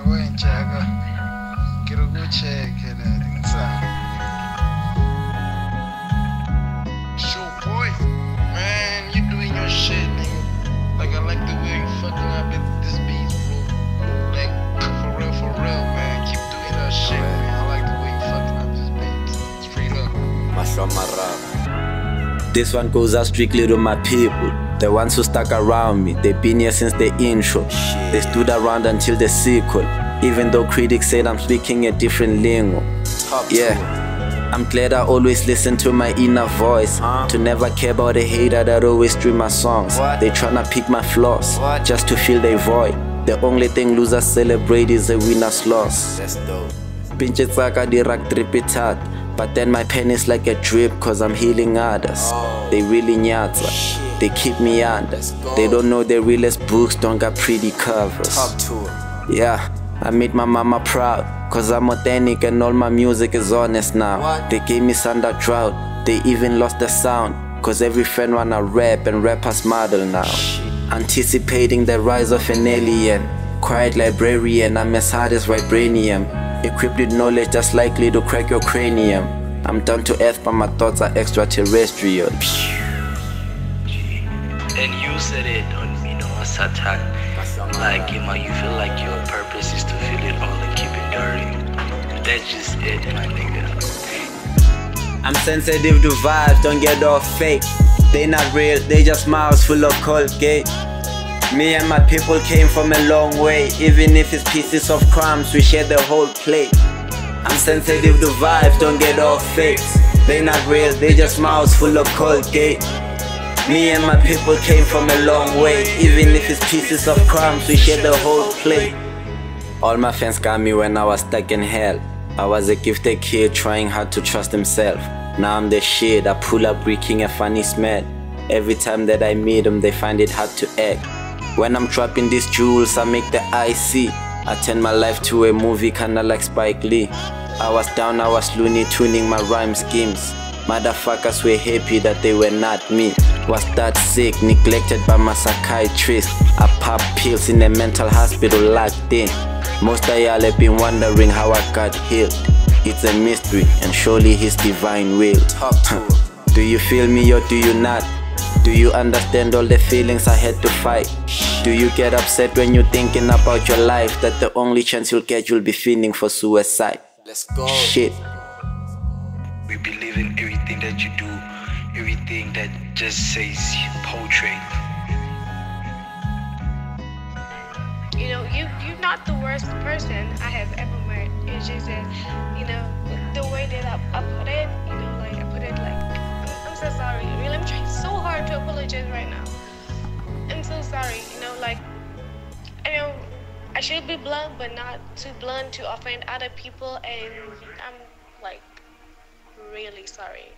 Wenjaga, quiero check inside. Show boy, man, you doing your shit, nigga. Like I like the way you fucking up at this beat, bro. Like for real, man. Keep doing that shit, man. I like the way you fucking up this beat. Straight up. This one goes out strictly to my people, the ones who stuck around me. They've been here since the intro. They stood around until the sequel, even though critics said I'm speaking a different lingo. Yeah, I'm glad I always listen to my inner voice, to never care about a hater that always stream my songs. They tryna pick my flaws, just to fill their void. The only thing losers celebrate is a winner's loss. Pinche tsaka di rak trip it hard, but then my pen is like a drip, cause I'm healing others. They really nyatsa, they keep me under. They don't know the realest books don't got pretty covers. Yeah, I made my mama proud, cause I'm authentic and all my music is honest now. They gave me Thunder Drought, they even lost the sound, cause every friend wanna rap and rappers model now. Anticipating the rise of an alien, quiet librarian, I'm as hard as vibranium. Equipped with knowledge that's likely to crack your cranium. I'm down to earth but my thoughts are extraterrestrial. And you said it on, a satire. Like, you feel like your purpose is to feel it all and keep it dirty. That's just it, my nigga. I'm sensitive to vibes, don't get off fake. They not real, they just mouths full of Colgate. Me and my people came from a long way. Even if it's pieces of crumbs, we share the whole plate. I'm sensitive to vibes, don't get off fakes. They not real, they just mouths full of Colgate. Me and my people came from a long way. Even if it's pieces of crumbs, we share the whole plate. All my fans got me when I was stuck in hell. I was a gifted kid trying hard to trust himself. Now I'm the shit, I pull up reeking a funny smell. Every time that I meet them, they find it hard to act. When I'm trapping these jewels, I make the IC. I turn my life to a movie kinda like Spike Lee. I was down, I was loony tuning my rhyme schemes. Motherfuckers were happy that they were not me. Was that sick, neglected by my psychiatrist. I pop pills in a mental hospital locked in. Most of y'all have been wondering how I got healed. It's a mystery and surely his divine will. Do you feel me or do you not? Do you understand all the feelings I had to fight? Do you get upset when you're thinking about your life, that the only chance you'll get you'll be feeling for suicide? Let's go. Shit. We believe in everything that you do, everything that just says poetry. You're not the worst person I have ever met. It's just that, the way that I put it, I put it like, I'm so sorry. Really, I'm trying so hard to apologize right now. I'm so sorry, I know I should be blunt, but not too blunt to offend other people, and I'm, really sorry.